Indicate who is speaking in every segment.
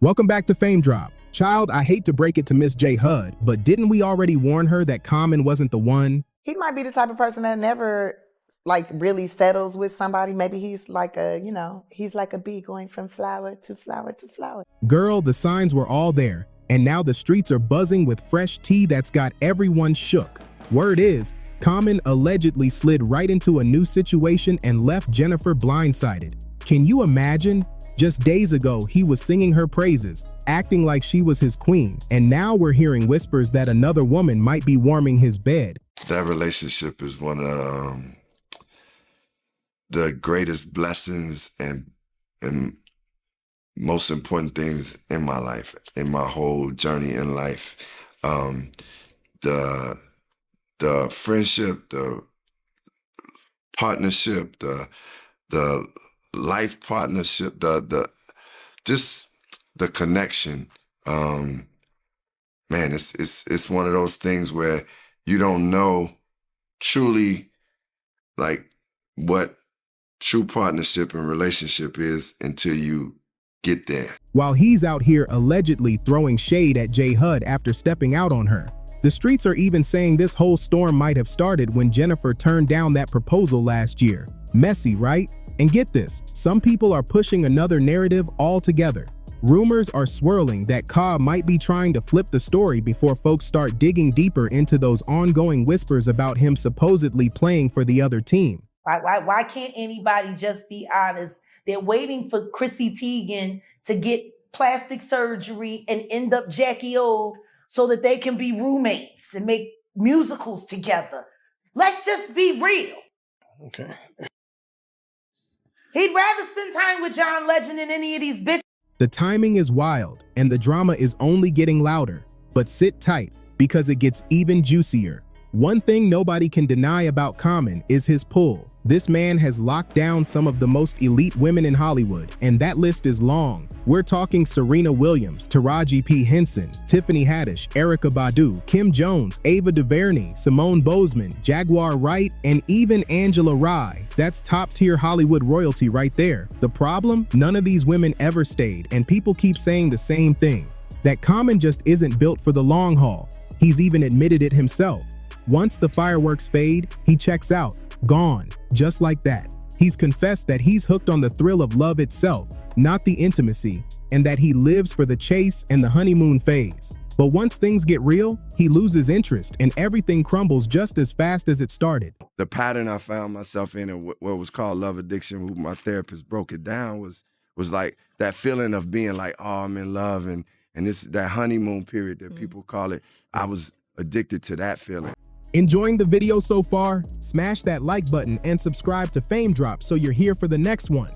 Speaker 1: Welcome back to Fame Drop. Child, I hate to break it to Miss J. Hud, but didn't we already warn her that Common wasn't the one?
Speaker 2: He might be the type of person that never really settles with somebody. Maybe he's like he's like a bee going from flower to flower to flower.
Speaker 1: Girl, the signs were all there, and now the streets are buzzing with fresh tea that's got everyone shook. Word is, Common allegedly slid right into a new situation and left Jennifer blindsided. Can you imagine? Just days ago, he was singing her praises, acting like she was his queen, and now we're hearing whispers that another woman might be warming his bed.
Speaker 3: That relationship is one of the greatest blessings and most important things in my life, in my whole journey in life. The friendship, the partnership, the life partnership, just the connection. Man, it's one of those things where you don't know truly like what true partnership and relationship is until you get there.
Speaker 1: While he's out here allegedly throwing shade at J. Hud after stepping out on her, the streets are even saying this whole storm might have started when Jennifer turned down that proposal last year. Messy, right? And get this, some people are pushing another narrative altogether. Rumors are swirling that Ka might be trying to flip the story before folks start digging deeper into those ongoing whispers about him supposedly playing for the other team.
Speaker 4: Why can't anybody just be honest? They're waiting for Chrissy Teigen to get plastic surgery and end up Jackie O so that they can be roommates and make musicals together. Let's just be real.
Speaker 5: Okay.
Speaker 4: He'd rather spend time with John Legend than any of these bitches.
Speaker 1: The timing is wild, and the drama is only getting louder. But sit tight, because it gets even juicier. One thing nobody can deny about Common is his pull. This man has locked down some of the most elite women in Hollywood, and that list is long. We're talking Serena Williams, Taraji P. Henson, Tiffany Haddish, Erykah Badu, Kim Jones, Ava DuVernay, Simone Bozeman, Jaguar Wright, and even Angela Rye. That's top-tier Hollywood royalty right there. The problem? None of these women ever stayed, and people keep saying the same thing. That Common just isn't built for the long haul. He's even admitted it himself. Once the fireworks fade, he checks out. Gone, just like that. He's confessed that he's hooked on the thrill of love itself, not the intimacy, and that he lives for the chase and the honeymoon phase. But once things get real, he loses interest and everything crumbles just as fast as it started.
Speaker 3: The pattern I found myself in and what was called love addiction, who my therapist broke it down, was like that feeling of being like, oh, I'm in love, and this that honeymoon period that people call it. I was addicted to that feeling.
Speaker 1: Enjoying the video so far? Smash that like button and subscribe to Fame Drop so you're here for the next one.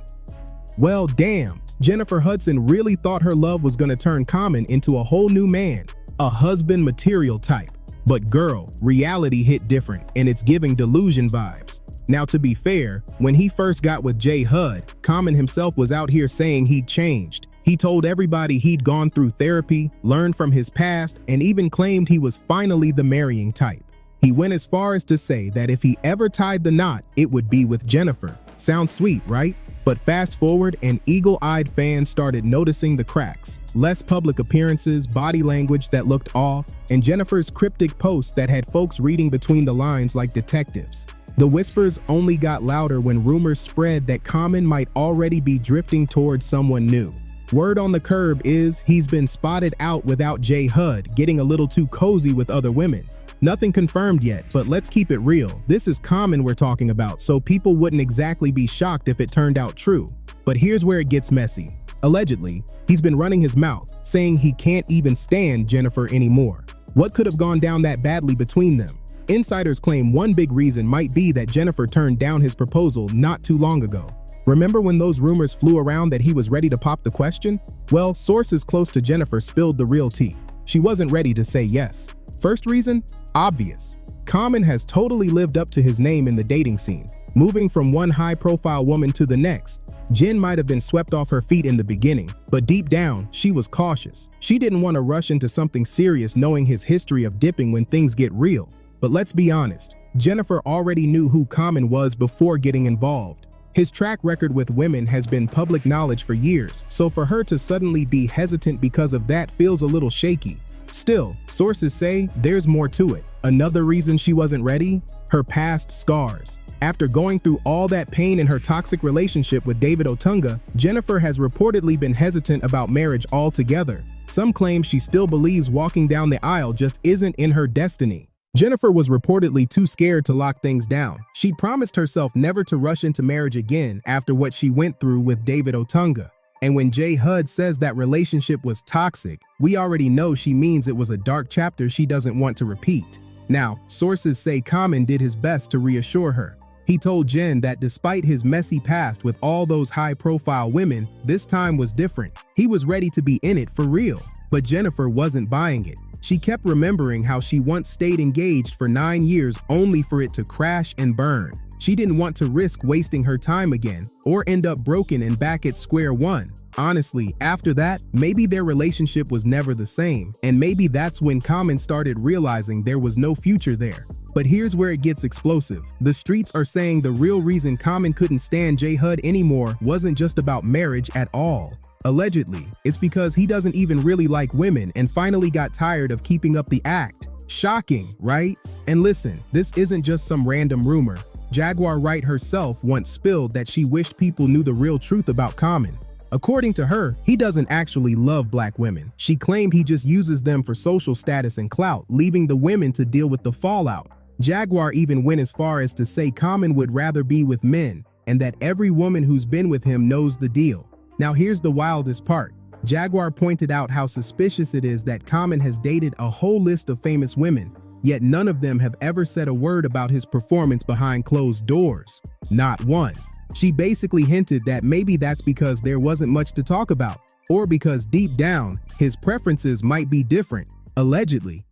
Speaker 1: Well, damn, Jennifer Hudson really thought her love was gonna turn Common into a whole new man, a husband material type. But girl, reality hit different, and it's giving delusion vibes. Now, to be fair, when he first got with J. Hud, Common himself was out here saying he'd changed. He told everybody he'd gone through therapy, learned from his past, and even claimed he was finally the marrying type. He went as far as to say that if he ever tied the knot, it would be with Jennifer. Sounds sweet, right? But fast forward, and eagle-eyed fans started noticing the cracks. Less public appearances, body language that looked off, and Jennifer's cryptic posts that had folks reading between the lines like detectives. The whispers only got louder when rumors spread that Common might already be drifting towards someone new. Word on the curb is he's been spotted out without J. Hud, getting a little too cozy with other women. Nothing confirmed yet, but let's keep it real. This is Common we're talking about, so people wouldn't exactly be shocked if it turned out true. But here's where it gets messy. Allegedly, he's been running his mouth, saying he can't even stand Jennifer anymore. What could have gone down that badly between them? Insiders claim one big reason might be that Jennifer turned down his proposal not too long ago. Remember when those rumors flew around that he was ready to pop the question? Well, sources close to Jennifer spilled the real tea. She wasn't ready to say yes. First reason? Obvious. Common has totally lived up to his name in the dating scene, moving from one high-profile woman to the next. Jen might have been swept off her feet in the beginning, but deep down, she was cautious. She didn't want to rush into something serious knowing his history of dipping when things get real. But let's be honest, Jennifer already knew who Common was before getting involved. His track record with women has been public knowledge for years, so for her to suddenly be hesitant because of that feels a little shaky. Still, sources say there's more to it. Another reason she wasn't ready? Her past scars. After going through all that pain in her toxic relationship with David Otunga, Jennifer has reportedly been hesitant about marriage altogether. Some claim she still believes walking down the aisle just isn't in her destiny. Jennifer was reportedly too scared to lock things down. She promised herself never to rush into marriage again after what she went through with David Otunga. And when J. Hud says that relationship was toxic, we already know she means it was a dark chapter she doesn't want to repeat. Now, sources say Common did his best to reassure her. He told Jen that despite his messy past with all those high-profile women, this time was different. He was ready to be in it for real. But Jennifer wasn't buying it. She kept remembering how she once stayed engaged for 9 years only for it to crash and burn. She didn't want to risk wasting her time again or end up broken and back at square one. Honestly, after that, maybe their relationship was never the same, and maybe that's when Common started realizing there was no future there. But here's where it gets explosive. The streets are saying the real reason Common couldn't stand J. Hud anymore wasn't just about marriage at all. Allegedly, it's because he doesn't even really like women and finally got tired of keeping up the act. Shocking, right? And listen, this isn't just some random rumor. Jaguar Wright herself once spilled that she wished people knew the real truth about Common. According to her, he doesn't actually love black women. She claimed he just uses them for social status and clout, leaving the women to deal with the fallout. Jaguar even went as far as to say Common would rather be with men, and that every woman who's been with him knows the deal. Now here's the wildest part. Jaguar pointed out how suspicious it is that Common has dated a whole list of famous women, yet none of them have ever said a word about his performance behind closed doors. Not one. She basically hinted that maybe that's because there wasn't much to talk about, or because deep down, his preferences might be different, allegedly.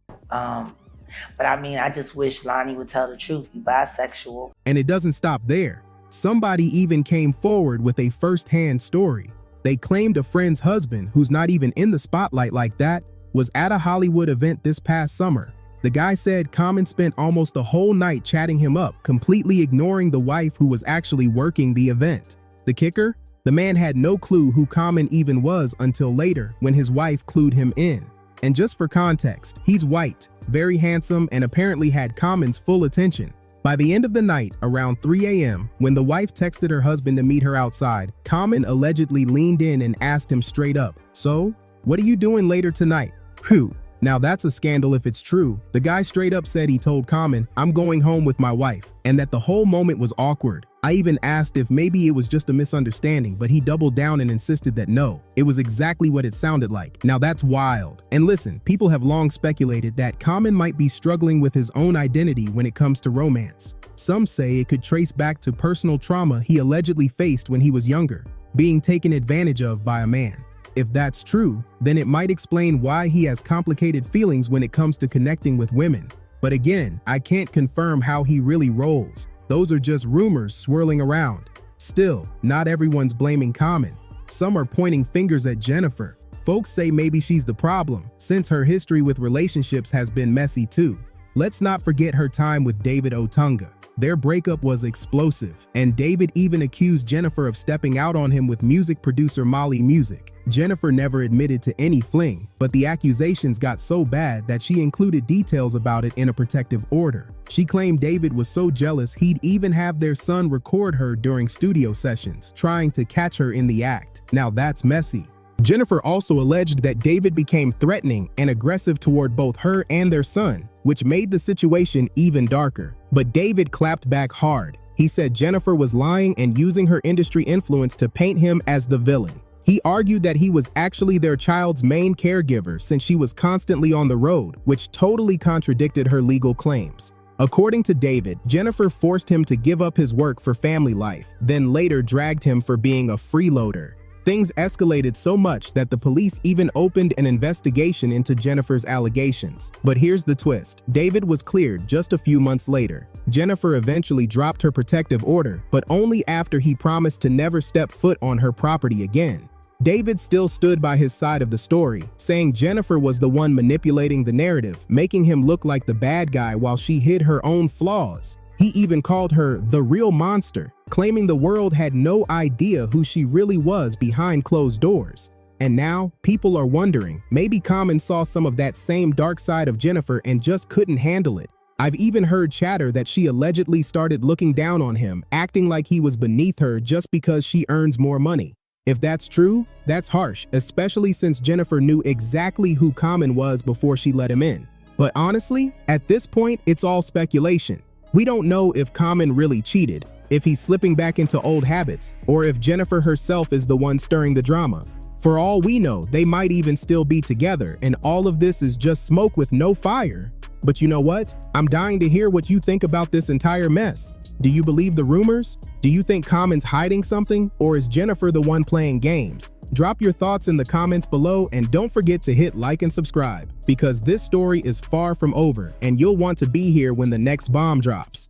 Speaker 4: But I mean, I just wish Lonnie would tell the truth. You bisexual.
Speaker 1: And it doesn't stop there. Somebody even came forward with a first-hand story. They claimed a friend's husband, who's not even in the spotlight like that, was at a Hollywood event this past summer. The guy said Common spent almost the whole night chatting him up, completely ignoring the wife who was actually working the event. The kicker? The man had no clue who Common even was until later when his wife clued him in. And just for context, he's white, very handsome, and apparently had Common's full attention. By the end of the night, around 3 a.m., when the wife texted her husband to meet her outside, Common allegedly leaned in and asked him straight up, "So, what are you doing later tonight?" Whew. Now that's a scandal if it's true. The guy straight up said he told Common, "I'm going home with my wife," and that the whole moment was awkward. I even asked if maybe it was just a misunderstanding, but he doubled down and insisted that no, it was exactly what it sounded like. Now that's wild. And listen, people have long speculated that Common might be struggling with his own identity when it comes to romance. Some say it could trace back to personal trauma he allegedly faced when he was younger, being taken advantage of by a man. If that's true, then it might explain why he has complicated feelings when it comes to connecting with women. But again, I can't confirm how he really rolls. Those are just rumors swirling around. Still, not everyone's blaming Common. Some are pointing fingers at Jennifer. Folks say maybe she's the problem, since her history with relationships has been messy too. Let's not forget her time with David Otunga. Their breakup was explosive, and David even accused Jennifer of stepping out on him with music producer Molly Music. Jennifer never admitted to any fling, but the accusations got so bad that she included details about it in a protective order. She claimed David was so jealous he'd even have their son record her during studio sessions, trying to catch her in the act. Now that's messy. Jennifer also alleged that David became threatening and aggressive toward both her and their son, which made the situation even darker. But David clapped back hard. He said Jennifer was lying and using her industry influence to paint him as the villain. He argued that he was actually their child's main caregiver since she was constantly on the road, which totally contradicted her legal claims. According to David, Jennifer forced him to give up his work for family life, then later dragged him for being a freeloader. Things escalated so much that the police even opened an investigation into Jennifer's allegations. But here's the twist. David was cleared just a few months later. Jennifer eventually dropped her protective order, but only after he promised to never step foot on her property again. David still stood by his side of the story, saying Jennifer was the one manipulating the narrative, making him look like the bad guy while she hid her own flaws. He even called her the real monster. claiming the world had no idea who she really was behind closed doors. And now, people are wondering, maybe Common saw some of that same dark side of Jennifer and just couldn't handle it. I've even heard chatter that she allegedly started looking down on him, acting like he was beneath her just because she earns more money. If that's true, that's harsh, especially since Jennifer knew exactly who Common was before she let him in. But honestly, at this point, it's all speculation. We don't know if Common really cheated, if he's slipping back into old habits, or if Jennifer herself is the one stirring the drama. For all we know, they might even still be together, and all of this is just smoke with no fire. But you know what? I'm dying to hear what you think about this entire mess. Do you believe the rumors? Do you think Common's hiding something, or is Jennifer the one playing games? Drop your thoughts in the comments below, and don't forget to hit like and subscribe, because this story is far from over, and you'll want to be here when the next bomb drops.